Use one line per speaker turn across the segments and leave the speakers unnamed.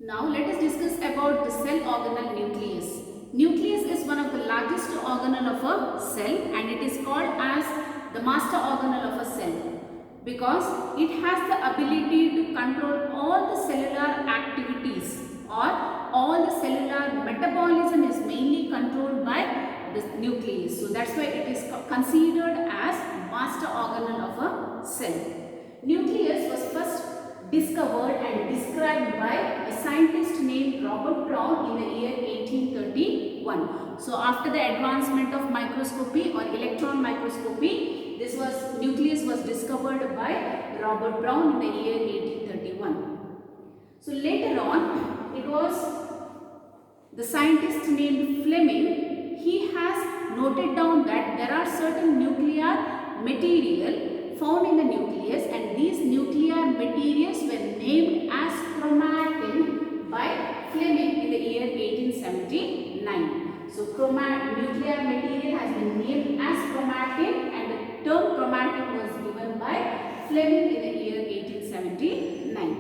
Now let us discuss about the cell organelle nucleus. Nucleus is one of the largest organelle of a cell and it is called as the master organelle of a cell because it has the ability to control all the cellular activities or all the cellular metabolism is mainly controlled by the nucleus. So that's why it is considered as master organelle of a cell. Nucleus was first discovered and described by a scientist named Robert Brown in the year 1831. So after the advancement of microscopy or electron microscopy, nucleus was discovered by Robert Brown in the year 1831. So later on, it was the scientist named Fleming. He has noted down that there are certain nuclear material found in the nucleus and these nuclear materials were named as chromatin by Fleming in the year 1879. So nuclear material has been named as chromatin and the term chromatin was given by Fleming in the year 1879.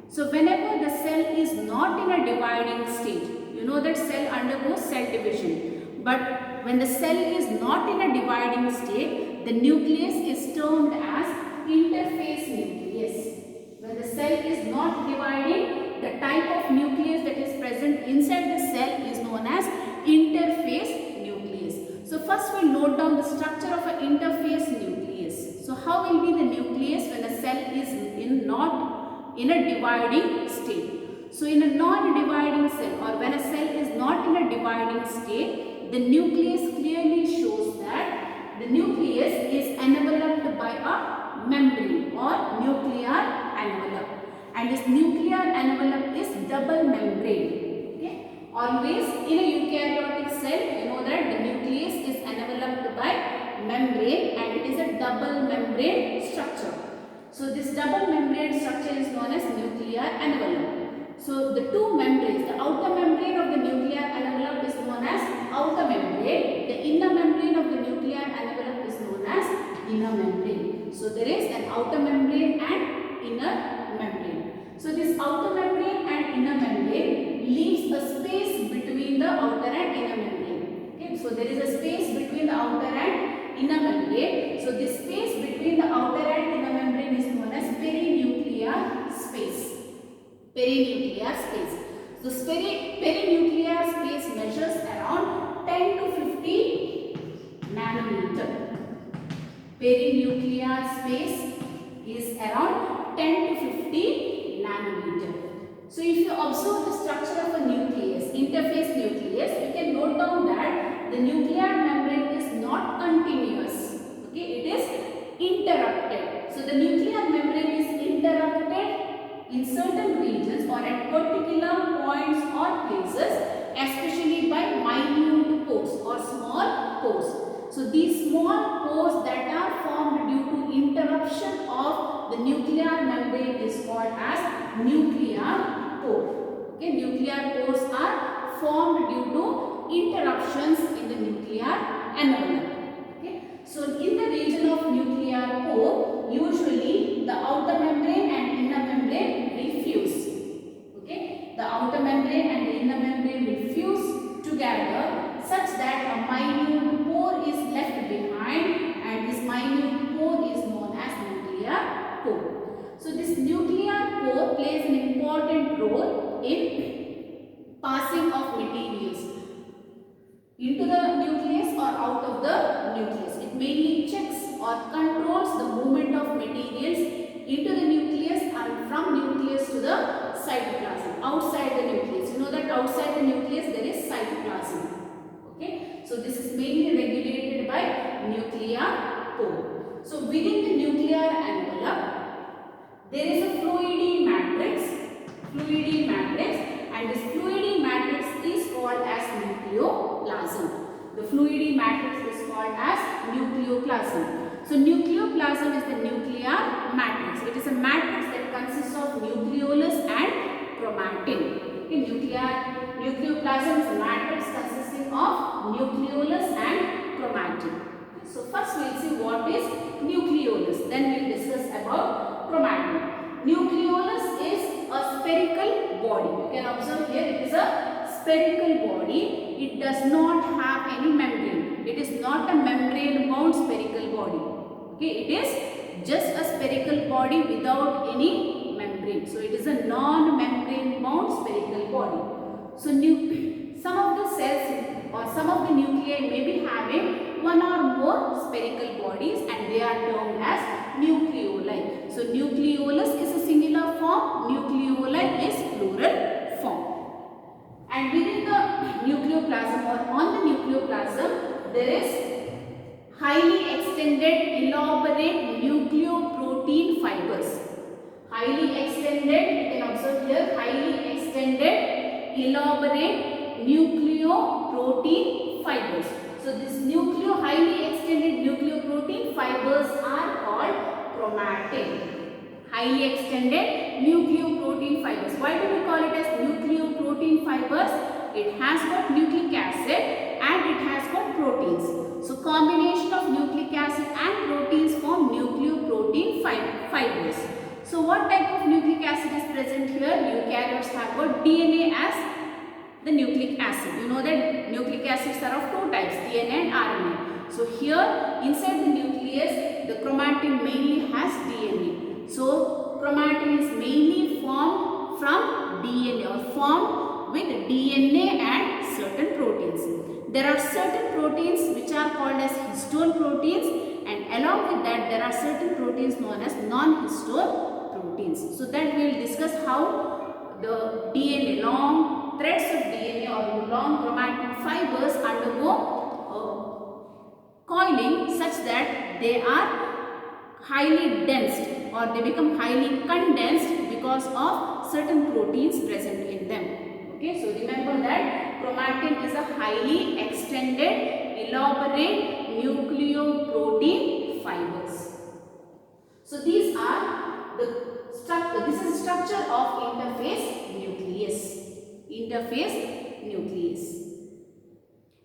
So whenever the cell is not in a dividing state, you know that cell undergoes cell division, but when the cell is not in a dividing state, the nucleus is termed as interphase nucleus. When the cell is not dividing, the type of nucleus that is present inside the cell is known as interphase nucleus. So first we will note down the structure of an interphase nucleus. So how will be the nucleus when a cell is not in a dividing state? So in a non-dividing cell or when a cell is not in a dividing state, the nucleus clearly shows that the nucleus is enveloped by a membrane or nuclear envelope, and this nuclear envelope is double membrane. Okay? Always in a eukaryotic cell, you know that the nucleus is enveloped by membrane and it is a double membrane structure. So this double membrane structure is known as nuclear envelope. So the two membranes, the outer membrane of the nuclear envelope is known as outer membrane. The inner membrane of the nuclear envelope is known as inner membrane. So there is an outer membrane and inner membrane. So this outer membrane and inner membrane leaves a space between the outer and inner membrane. Okay, so there is a space between the outer and inner membrane. So this space between the outer and inner membrane is known as perinuclear space. Perinuclear space. So perinuclear space measures around 10 to 50 nanometer. Perinuclear space is around 10 to 50 nanometer. So if you observe the structure of a nucleus, interphase nucleus, you can note down that the nuclear membrane is not continuous. Okay, it is interrupted. So the nuclear membrane is interrupted in certain regions or at particular points or places, especially by minute pores or small pores. So these small pores that are formed due to interruption of the nuclear membrane is called as nuclear pore. Okay, nuclear pores are formed due to interruptions in the nuclear envelope. Okay, so in the region of nuclear pore, usually the outer membrane and inner membrane will fuse. Okay, the outer membrane and the inner membrane will fuse together such that a minute pore is left behind, and this minute pore is known as nuclear pore. So this nuclear pore plays an important role in passing of materials into the nucleus or out of the nucleus. It mainly checks or controls the movement of materials into the nucleus and from nucleus to the cytoplasm, outside the nucleus. You know that outside the nucleus there is cytoplasm. Okay, so this is mainly regulated by nuclear pore. So within the nuclear envelope, there is a fluidy matrix, and this fluidy matrix is called as nucleoplasm. The fluidy matrix is called as nucleoplasm. So nucleoplasm is the nuclear matrix. It is a matrix that consists of nucleolus and chromatin. Okay, nucleoplasm is a matrix consisting of nucleolus and chromatin. Okay, so first we will see what is nucleolus. Then we will discuss about chromatin. Nucleolus is a spherical body. You can observe here it is a spherical body. It does not have any membrane. It is not a membrane bound spherical body. Okay, it is just a spherical body without any membrane. So it is a non-membrane bound spherical body. So some of the cells or some of the nuclei may be having one or more spherical bodies, and they are termed as nucleoli. So nucleolus is a singular form, nucleoli is plural form. And within the nucleoplasm or on the nucleoplasm, there is highly extended elaborate nucleoprotein fibers. Highly extended, you can observe here, highly extended elaborate nucleoprotein fibers. So this highly extended nucleoprotein fibers are called chromatin. Highly extended nucleoprotein fibers. Why do we call it as nucleoprotein fibers? It has got nucleic acid and it has got proteins. So combination of nucleic acid and proteins form nucleoprotein fibers. So what type of nucleic acid is present here? Eukaryotes have got DNA as the nucleic acid. You know that nucleic acids are of two types, DNA and RNA. So here inside the nucleus, the chromatin mainly has DNA. So chromatin is mainly formed from DNA or formed with DNA and certain proteins. There are certain proteins which are called as histone proteins, and along with that there are certain proteins known as non-histone proteins. So that we will discuss how the DNA, long threads of DNA or long chromatin fibers undergo coiling such that they are highly dense or they become highly condensed because of certain proteins present in them. Okay, so remember that chromatin is a highly extended elaborate nucleoprotein fibers. So these are the structure. This is structure of interphase nucleus. Interphase nucleus.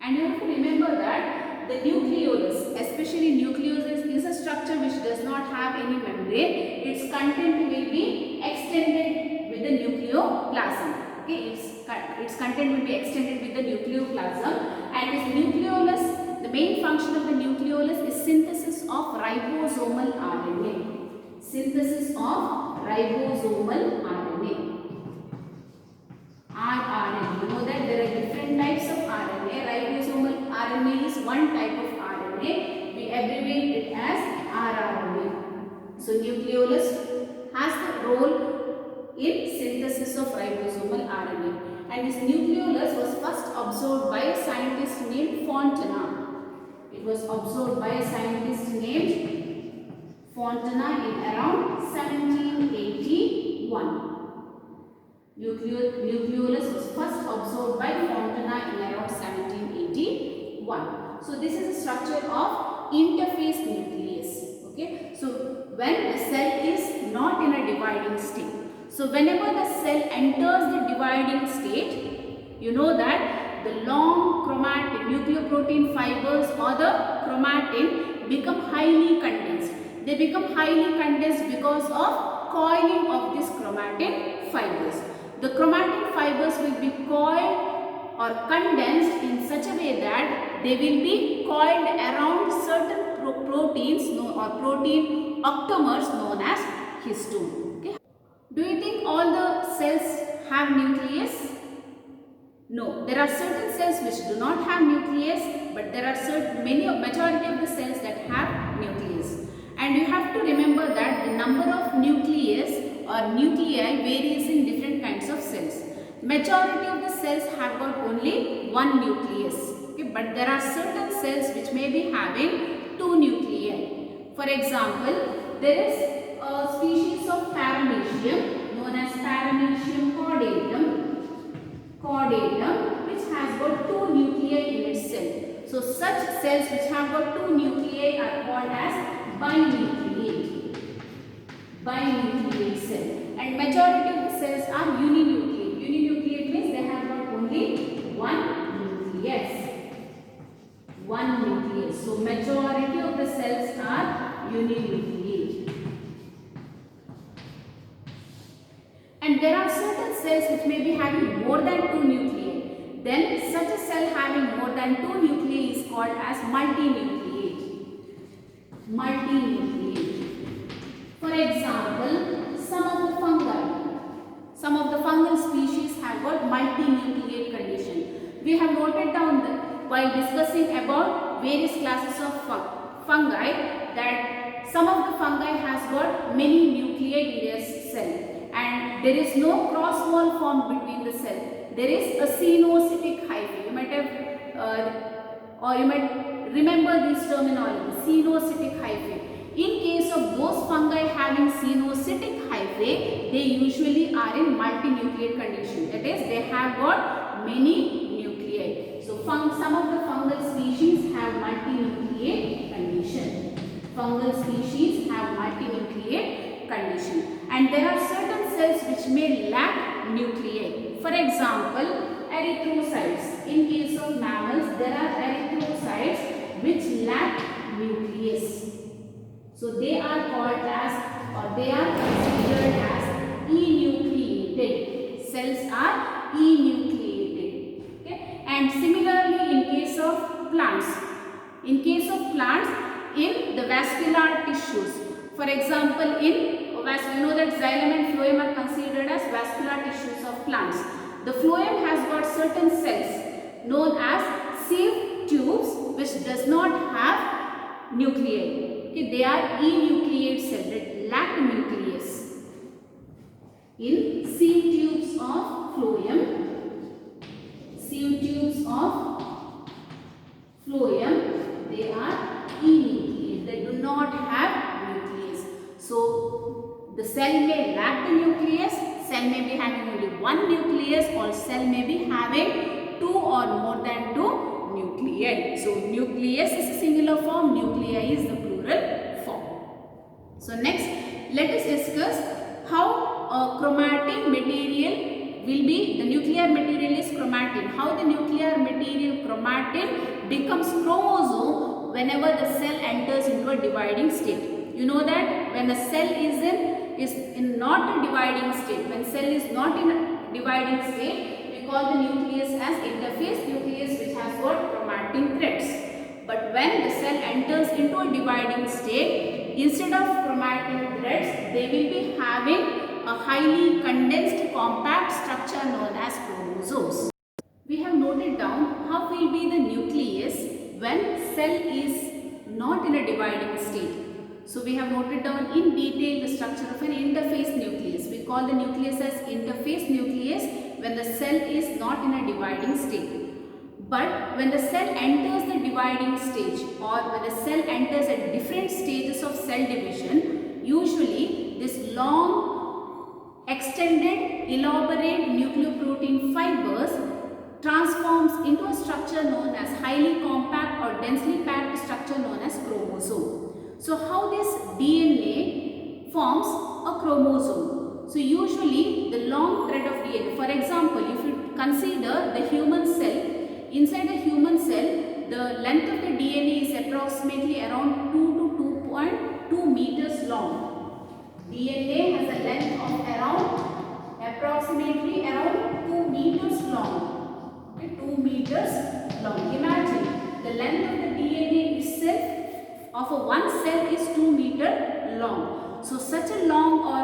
And you have to remember that the nucleolus, especially nucleolus, is a structure which does not have any membrane. Its content will be extended with the nucleoplasm. Okay, its content will be extended with the nucleoplasm, and this nucleolus, the main function of the nucleolus is synthesis of ribosomal RNA. Synthesis of ribosomal RNA. rRNA. You know that there are different types of RNA. Ribosomal RNA is one type of RNA. We abbreviate it as rRNA. So nucleolus has the role in synthesis of ribosomal RNA. And this nucleolus was first observed by a scientist named Fontana. It was observed by a scientist named Fontana in around 1781. Nucleolus was first observed by Fontana in around 1781. So this is a structure of interphase nucleus. Okay. So when a cell is not in a dividing state. So whenever the cell enters the dividing state, you know that the long chromatin, nucleoprotein fibers or the chromatin become highly condensed. They become highly condensed because of coiling of these chromatin fibers. The chromatin fibers will be coiled or condensed in such a way that they will be coiled around certain proteins or protein octamers known as histone. Okay. Do you think all the cells have nucleus? No, there are certain cells which do not have nucleus, but there are majority of the cells that have nucleus. And you have to remember that the number of nucleus or nuclei varies in different kinds of cells. Majority of the cells have got only one nucleus. Okay, but there are certain cells which may be having two nuclei. For example, there is a species of Paramecium known as Paramecium caudatum, which has got two nuclei in its cell. So such cells which have got two nuclei are called as binucleate cell. And majority of the cells are uninucleate. Uninucleate means they have got only one nucleus. One nucleus. So majority of the cells are uninucleate. And there are having more than 2 nuclei, then such a cell having more than 2 nuclei is called as multinucleate. Multinucleate. For example, some of the fungal species have got multinucleate condition. We have noted down while discussing about various classes of fungi that some of the fungi has got many nuclei in their cell, and there is no cross wall formed between the cell. There is a cenocytic hyphae. You might have or you might remember this terminology, cenocytic hyphae. In case of those fungi having cenocytic hyphae, they usually are in multinucleate condition. That is, they have got many nuclei. So some of the fungal species have multinucleate condition. Fungal species have multinucleate condition. And there are certain cells which may lack nuclei. For example, erythrocytes. In case of mammals, there are erythrocytes which lack nucleus. So they are called as, or they are considered as enucleated. Cells are enucleated. Okay? And similarly in case of plants. In case of plants, in the vascular tissues. For example, you know that xylem and phloem are considered as vascular tissues of plants. The phloem has got certain cells known as sieve tubes which does not have nuclei. Okay, they are enucleate cells that lack nucleus. In sieve tubes of phloem, they are enucleate. They do not have nucleus. So the cell may lack the nucleus. Cell may be having only one nucleus, or cell may be having 2 or more than 2 nuclei. So nucleus is a singular form, nuclei is the plural form. So next, let us discuss how a chromatin material will be. The nuclear material is chromatin. How the nuclear material chromatin becomes chromosome whenever the cell enters into a dividing state. You know that when a cell is in not a dividing state, when cell is not in a dividing state, we call the nucleus as interphase nucleus which has got chromatin threads. But when the cell enters into a dividing state, instead of chromatin threads, they will be having a highly condensed compact structure known as chromosomes. We have noted down how will be the nucleus when cell is not in a dividing state. So we have noted down in detail the structure of an interphase nucleus. We call the nucleus as interphase nucleus when the cell is not in a dividing state. But when the cell enters the dividing stage, or when the cell enters at different stages of cell division, usually this long extended elaborate nucleoprotein fibers transforms into a structure known as highly compact or densely packed structure known as chromosome. So how this DNA forms a chromosome? So usually the long thread of DNA, for example, if you consider the human cell, inside the human cell, the length of the DNA is approximately around 2 to 2.2 meters long. DNA has a length of approximately around 2 meters long. Okay, 2 meters long. Imagine the length of the DNA itself of a one cell is 2 meters long. So such a long or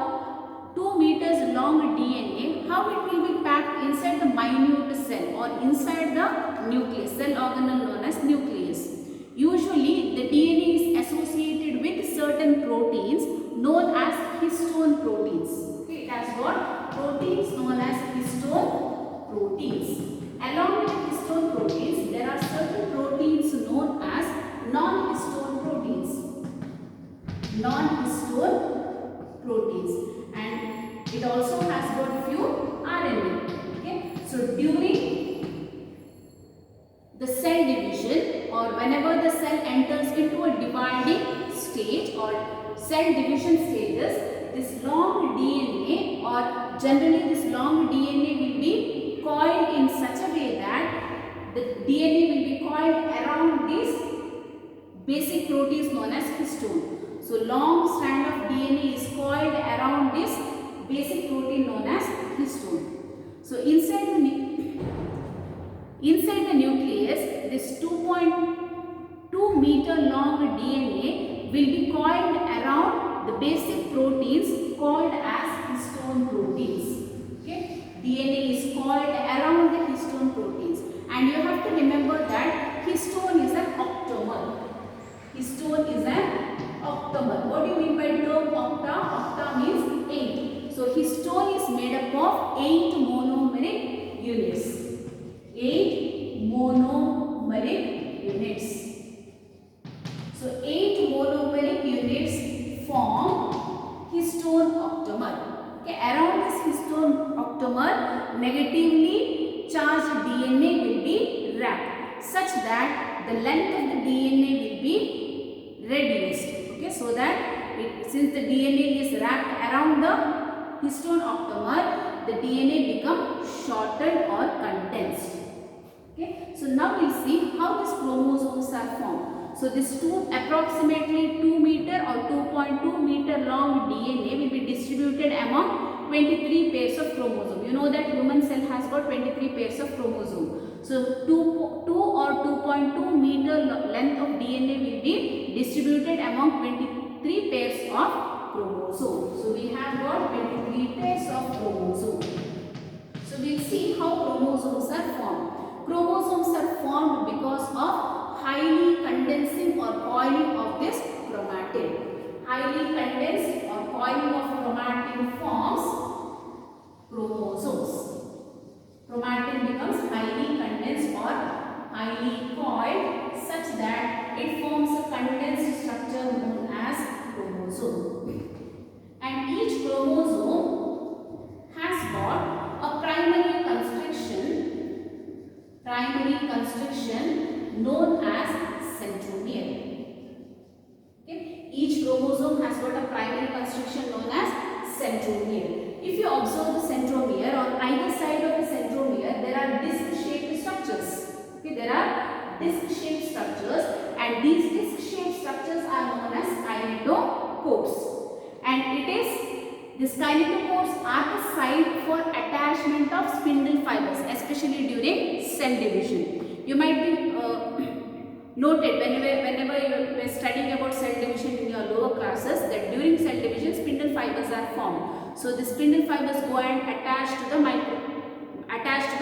2 meters long DNA, how it will be packed inside the minute cell or inside the nucleus, cell organelle known as nucleus. Usually the DNA is associated with certain proteins known as histone proteins. Okay, it has got proteins known as histone proteins. Along with histone proteins, there are certain proteins known as non-histone proteins. Non-histone proteins. And it also has got few RNA. Okay. So during the cell division, or whenever the cell enters into a dividing stage or cell division stages, this long DNA, or generally this long DNA will be coiled in such a way that the DNA will be coiled around these basic proteins known as histone. So long strand of DNA is coiled around this basic protein known as histone. So inside the nucleus, this 2.2 meter long DNA will be coiled around the basic proteins called as histone proteins. Okay, DNA is coiled around the histone proteins, and you have to remember that histone is an octamer. Histone is an octamer. What do you mean by term octa? Octa means 8. So histone is made up of 8 monomeric units. 8 monomeric units. So 8 monomeric units form histone octamer. Okay, around this histone octamer, negatively charged DNA will be wrapped such that the length of the DNA will be reduced. Okay, so that since the DNA is wrapped around the histone octamer, the DNA becomes shortened or condensed. Okay, so now we see how these chromosomes are formed. So this approximately 2 meter or 2.2 meter long DNA will be distributed among 23 pairs of chromosome. You know that human cell has got 23 pairs of chromosome. So 2 or 2.2 meter length of DNA will be distributed among 23 pairs of chromosome. So we have got 23 pairs of chromosome. So we'll see how chromosomes are formed. Chromosomes are formed because of highly condensing or coiling of this chromatin. Highly condensed or coiling of chromatin forms chromosomes. Chromatin becomes highly condensed or highly coiled such that it forms a condensed structure known as chromosome. And each chromosome has got a primary constriction known as centromere. Okay? Each chromosome has got a primary constriction known as centromere. If you observe the centromere, on either side of the centromere there are disc-shaped structures. Okay, there are disc-shaped structures, and these disc-shaped structures are known as kinetochores. And these kinetochores are the site for attachment of spindle fibers, especially during cell division. You might be noted whenever you were studying about cell division in your lower classes that during cell division spindle fibers are formed. So the spindle fibers go and attach to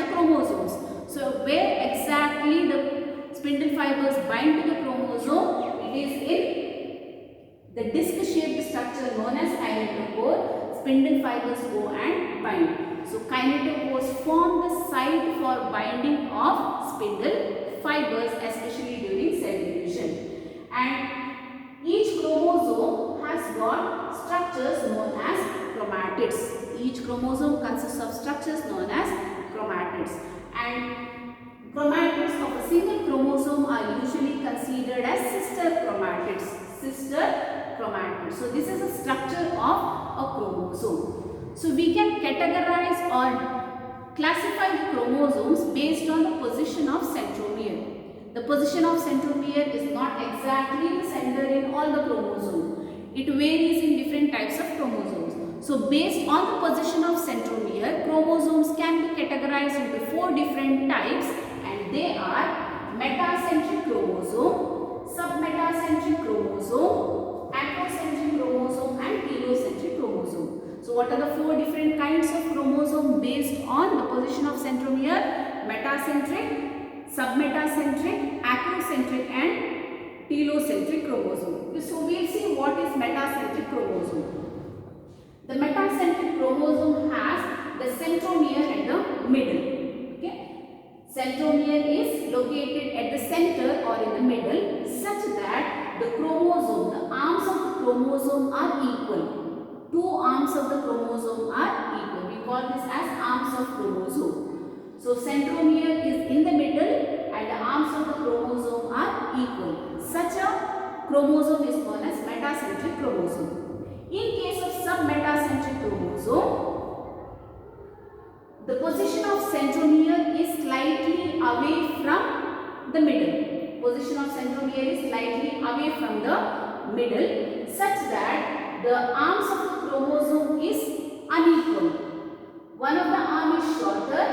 the chromosomes. So where exactly the spindle fibers bind to the chromosome? It is in the disc-shaped structure known as kinetochore. Spindle fibers go and bind. So kinetochores form the site for binding of spindle fibers, especially during cell division. And each chromosome has got structures known as chromatids. Each chromosome consists of structures known as chromatids. And chromatids of a single chromosome are usually considered as sister chromatids. So this is a structure of a chromosome. So we can categorize or classify the chromosomes based on the position of centromere. The position of centromere is not exactly the center in all the chromosomes. It varies in different types of chromosomes. So based on the position of centromere, chromosomes can be categorized into 4 different types, and they are metacentric chromosome, submetacentric chromosome, acrocentric chromosome and telocentric chromosome. So what are the 4 different kinds of chromosome based on the position of centromere? Metacentric, submetacentric, acrocentric and telocentric chromosome. So we will see what is metacentric chromosome. The metacentric chromosome has the centromere at the middle. Okay? Centromere is located at the center or in the middle such that the chromosome, the arms of the chromosome are equal. 2 arms of the chromosome are equal. We call this as arms of chromosome. So centromere is in the middle and the arms of the chromosome are equal. Such a chromosome is called as metacentric chromosome. In case of submetacentric chromosome, the position of centromere is slightly away from the middle. Position of centromere is slightly away from the middle such that the arms of the chromosome is unequal. one of the arm is shorter.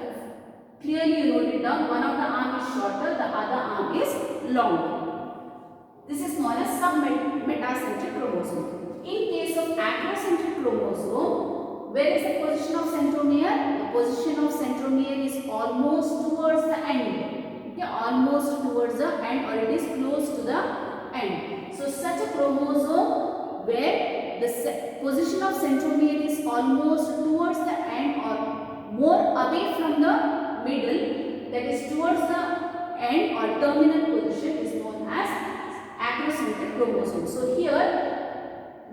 If clearly you note it down, one of the arm is shorter, the other arm is longer. This is known as submetacentric chromosome. In case of acrocentric chromosome, where is the position of centromere? The position of centromere is almost towards the end. Okay, almost towards the end, or it is close to the end. So such a chromosome where the position of centromere is almost towards the end or more away from the middle, that is towards the end or terminal position, is known as acrocentric chromosome. So here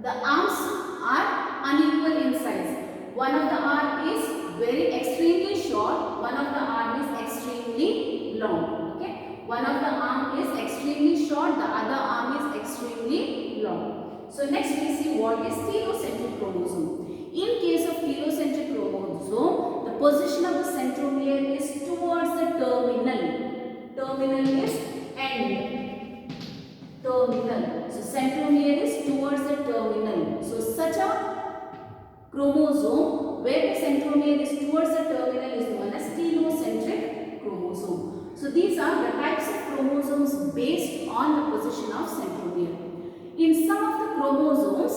the arms are unequal in size. One of the arm is very extremely short, one of the arm is extremely long. Okay, one of the arm is extremely short, the other arm is extremely long. So next we see what is telocentric chromosome. In case of telocentric chromosome, the position of the centromere is towards the terminal. Terminal is end. Terminal. So centromere is towards the terminal. So such a chromosome where the centromere is towards the terminal is known as telocentric chromosome. So these are the types of chromosomes based on the position of centromere. In some of the chromosomes,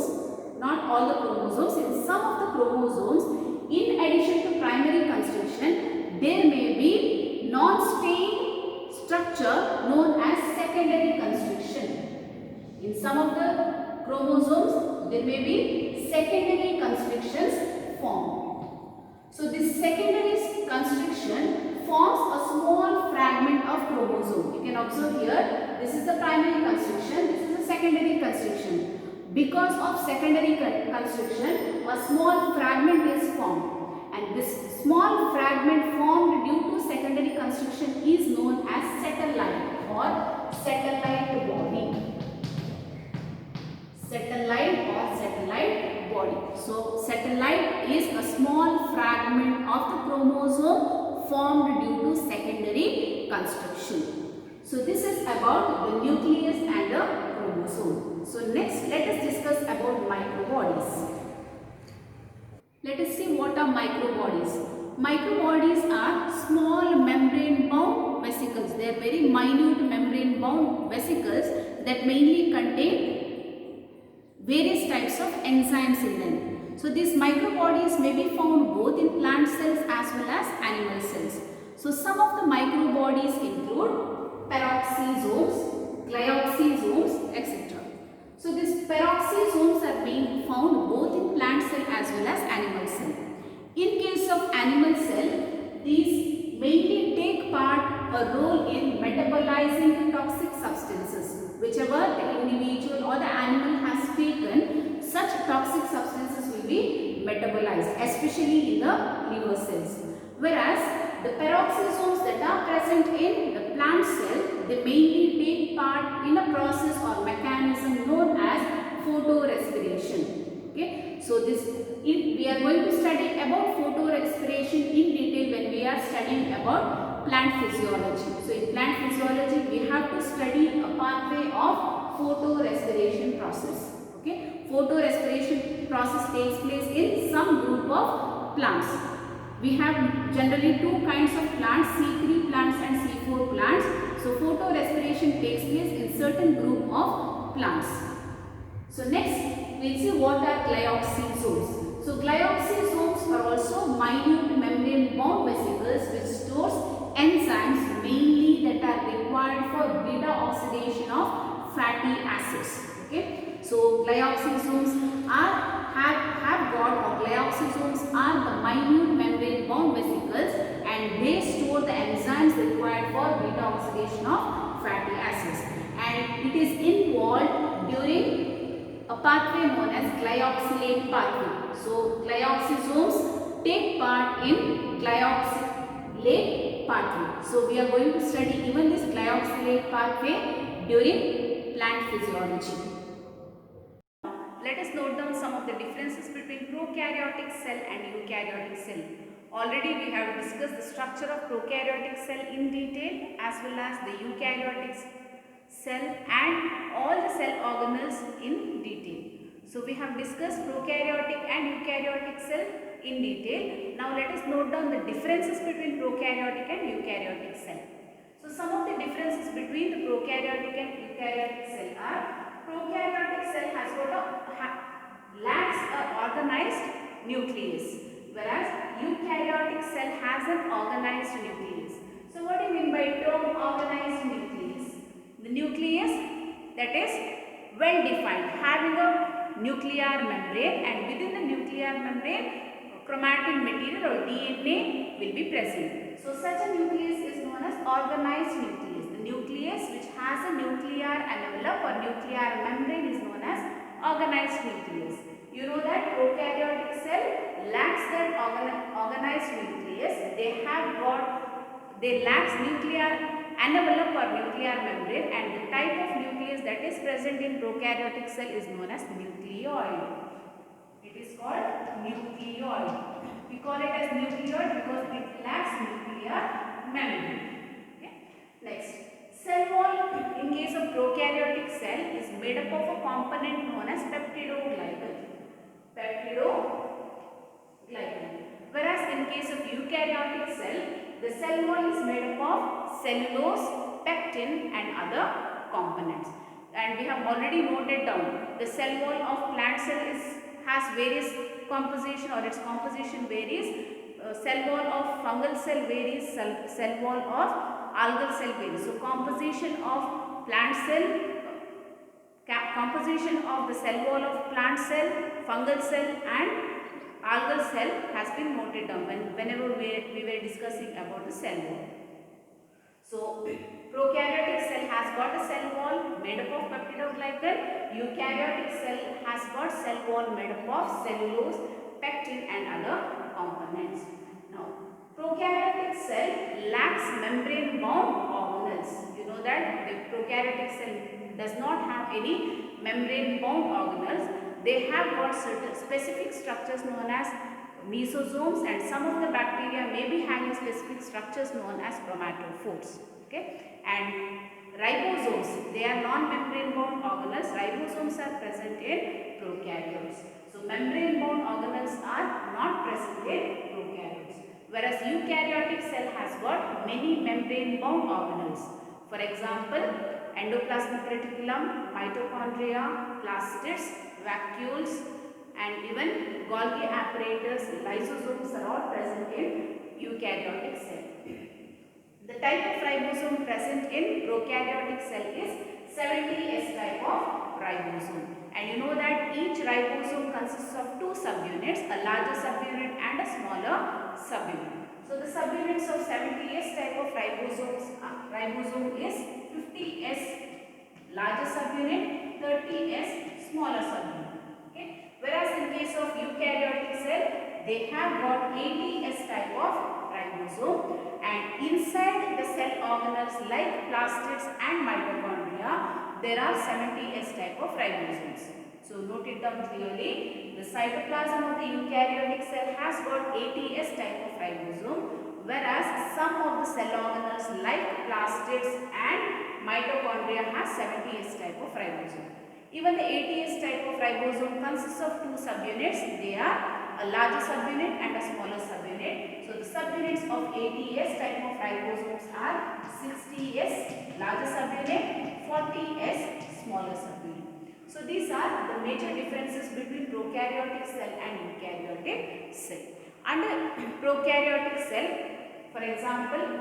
not all the chromosomes, in some of the chromosomes, in addition to primary constriction, there may be non-stained structure known as secondary constriction. In some of the chromosomes, there may be secondary constrictions formed. So this secondary constriction forms a small fragment of chromosome. You can observe here, this is the primary constriction, this is the secondary constriction. Because of secondary constriction, a small fragment is formed. And this small fragment formed due to secondary constriction is known as satellite or satellite body. Satellite or satellite body. So satellite is a small fragment of the chromosome formed due to secondary construction. So this is about the nucleus and the chromosome. So next let us discuss about microbodies. Let us see what are microbodies. Microbodies are small membrane bound vesicles. They are very minute membrane bound vesicles that mainly contain various types of enzymes in them. So these microbodies may be found both in plant cells as well as animal cells. So some of the microbodies include peroxisomes, glyoxysomes, etc. So these peroxisomes are being found both in plant cell as well as animal cell. In case of animal cell, these mainly take part a role in metabolizing toxic substances. Whichever the individual or the animal has taken, such toxic substances will be metabolized, especially in the liver cells. Whereas the peroxisomes that are present in the plant cell, they mainly take part in a process or mechanism known as photorespiration. Okay, so we are going to study about photorespiration in detail when we are studying about plant physiology. So in plant physiology, we have to study a pathway of photorespiration process. Okay, photorespiration process takes place in some group of plants. We have generally two kinds of plants, C3 plants and C4 plants. So photorespiration takes place in certain group of plants. So next we will see what are glyoxysomes. So glyoxysomes are also minute membrane bound vesicles which stores enzymes mainly that are required for beta oxidation of fatty acids. Okay, so glyoxysomes glyoxysomes are the minute membrane bound vesicles and they store the enzymes required for beta oxidation of fatty acids, and it is involved during a pathway known as glyoxylate pathway. So glyoxysomes take part in glyoxylate pathway. So we are going to study even this glyoxylate pathway during plant physiology. Let us note down some of the differences between prokaryotic cell and eukaryotic cell. Already we have discussed the structure of prokaryotic cell in detail as well as the eukaryotic cell and all the cell organelles in detail. So we have discussed prokaryotic and eukaryotic cell in detail. Now let us note down the differences between prokaryotic and eukaryotic cell. So some of the differences between the prokaryotic and eukaryotic cell are: prokaryotic cell has lacks a organized nucleus, whereas eukaryotic cell has an organized nucleus. So what do you mean by term organized nucleus? The nucleus that is well defined, having a nuclear membrane, and within the nuclear membrane chromatin material or DNA will be present. So such a nucleus is known as organized nucleus. The nucleus which has a nuclear envelope or nuclear membrane is known as organized nucleus. You know that prokaryotic cell lacks that organized nucleus. They lacks nuclear envelope or nuclear membrane, and the type of nucleus that is present in prokaryotic cell is known as nucleoid. It is called nucleoid. We call it as nucleoid because it lacks nuclear membrane. Okay. Next, cell wall in case of prokaryotic cell is made up of a component known as peptidoglycan. Whereas in case of eukaryotic cell, the cell wall is made up of cellulose, pectin and other components. And we have already noted down the cell wall of plant cell has various composition, or its composition varies. Cell wall of fungal cell varies, cell wall of algal cell varies. So composition of plant cell, composition of the cell wall of plant cell, fungal cell and algal cell has been noted down whenever we were discussing about the cell wall. So prokaryotic cell has got a cell wall made up of peptidoglycan. Eukaryotic cell has got cell wall made up of cellulose, pectin and other components. Now prokaryotic cell lacks membrane bound organelles. You know that the prokaryotic cell does not have any membrane bound organelles. They have got certain specific structures known as mesosomes, and some of the bacteria may be having specific structures known as chromatophores. Okay, and ribosomes, they are non-membrane bound organelles. Ribosomes are present in prokaryotes. So membrane bound organelles are not present in prokaryotes. Whereas eukaryotic cell has got many membrane bound organelles. For example, endoplasmic reticulum, mitochondria, plastids, vacuoles and even Golgi apparatus, lysosomes are all present in eukaryotic cell. The type of ribosome present in prokaryotic cell is 70S type of ribosome. And you know that each ribosome consists of two subunits, a larger subunit and a smaller subunit. So the subunits of 70S type of ribosome is 50S larger subunit, 30S smaller subunit. Okay. Whereas in case of eukaryotic cell, they have got 80S type of ribosome, and inside the cell organelles like plastids and mitochondria, there are 70S type of ribosomes. So note it down clearly. The cytoplasm of the eukaryotic cell has got 80S type of ribosome, whereas some of the cell organelles like plastids and mitochondria has 70S type of ribosome. Even the 80S type of ribosome consists of two subunits. They are a larger subunit and a smaller subunit. So the subunits of 80S type of ribosomes are 60S larger subunit, 40S smaller subunit. So these are the major differences between prokaryotic cell and eukaryotic cell. Under prokaryotic cell, for example,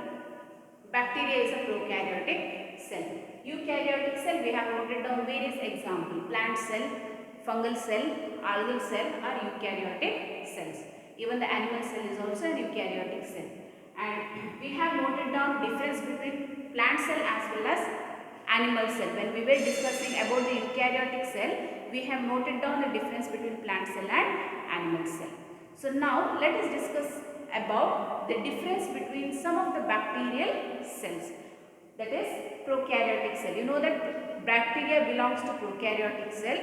bacteria is a prokaryotic cell. Eukaryotic cell, we have noted down various examples. Plant cell, fungal cell, algal cell are eukaryotic cells. Even the animal cell is also an eukaryotic cell. And we have noted down difference between plant cell as well as animal cell. When we were discussing about the eukaryotic cell, we have noted down the difference between plant cell and animal cell. So now let us discuss about the difference between some of the bacterial cells, that is prokaryotic cell. You know that bacteria belongs to prokaryotic cell.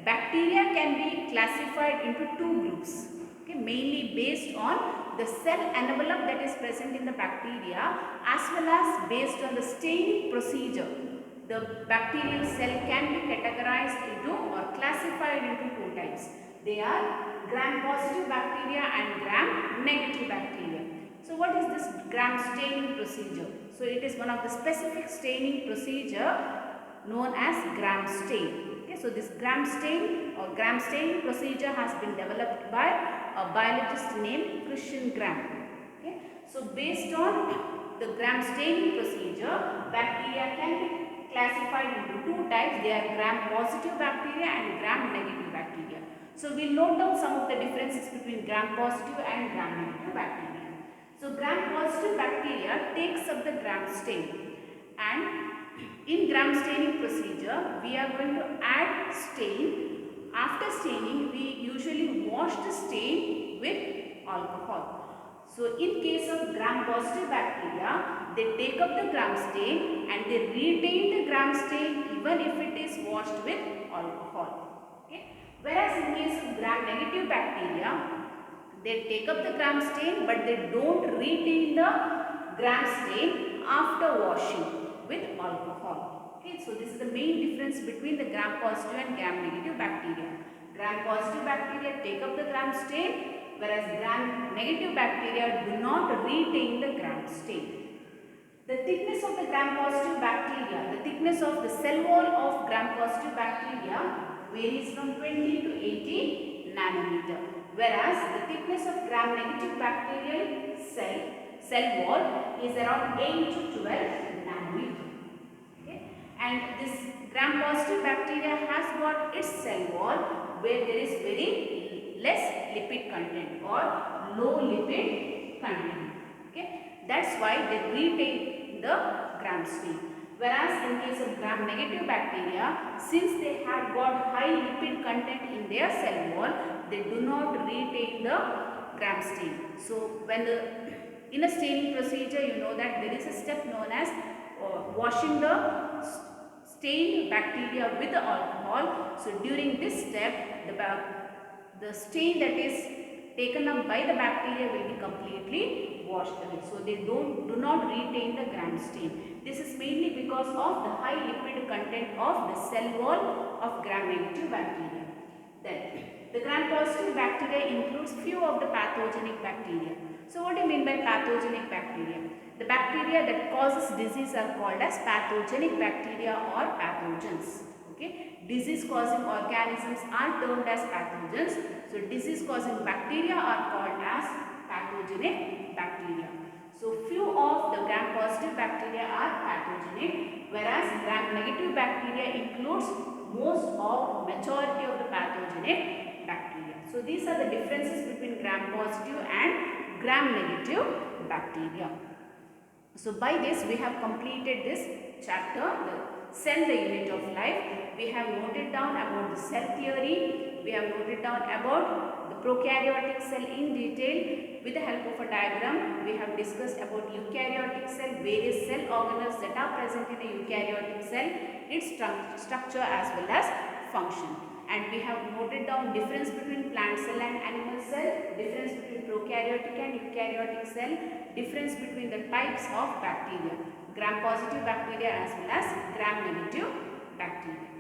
Bacteria can be classified into two groups, okay, mainly based on the cell envelope that is present in the bacteria as well as based on the staining procedure. The bacterial cell can be categorized into or classified into two types. They are gram-positive bacteria and gram-negative bacteria. So what is this gram staining procedure? So it is one of the specific staining procedure known as gram stain. Okay, so this gram stain or gram staining procedure has been developed by a biologist named Christian Gram. Okay, so based on the gram staining procedure, bacteria can be classified into two types. They are gram-positive bacteria and gram-negative bacteria. So we'll note down some of the differences between gram-positive and gram-negative bacteria. So gram-positive bacteria takes up the gram stain, and in gram staining procedure we are going to add stain. After staining we usually wash the stain with alcohol. So in case of gram-positive bacteria, they take up the gram stain and they retain the gram stain even if it is washed with alcohol. Okay? Whereas in case of gram-negative bacteria, they take up the gram stain but they don't retain the gram stain after washing with alcohol. Okay, so this is the main difference between the gram-positive and gram-negative bacteria. Gram-positive bacteria take up the gram stain, whereas gram-negative bacteria do not retain the gram stain. The thickness of the gram-positive bacteria, the thickness of the cell wall of gram-positive bacteria varies from 20 to 80 nanometer, whereas the thickness of gram-negative bacterial cell wall is around 8 to 12 nanometer. Okay? And this gram-positive bacteria has got its cell wall where there is very less lipid content or low lipid content. Okay? That's why they retain the gram stain. Whereas in case of gram-negative bacteria, since they have got high lipid content in their cell wall, they do not retain the gram stain. So when in a staining procedure, you know that there is a step known as washing the stained bacteria with the alcohol. So during this step, the stain that is taken up by the bacteria will be completely washed away. So they do not retain the gram stain. This is mainly because of the high lipid content of the cell wall of gram-negative bacteria. Then the gram-positive bacteria includes few of the pathogenic bacteria. So what do you mean by pathogenic bacteria? The bacteria that causes disease are called as pathogenic bacteria or pathogens. Okay? Disease causing organisms are termed as pathogens. So disease causing bacteria are called as pathogenic bacteria. So few of the gram-positive bacteria are pathogenic, whereas gram-negative bacteria includes most or majority of the pathogenic bacteria. So these are the differences between gram-positive and gram-negative bacteria. So by this we have completed this chapter, the cell, the unit of life. We have noted down about the cell theory. We have noted down about the prokaryotic cell in detail. With the help of a diagram, we have discussed about eukaryotic cell, various cell organelles that are present in a eukaryotic cell, its structure as well as function. And we have noted down difference between plant cell and animal cell, difference between prokaryotic and eukaryotic cell, difference between the types of bacteria, gram-positive bacteria as well as gram-negative bacteria.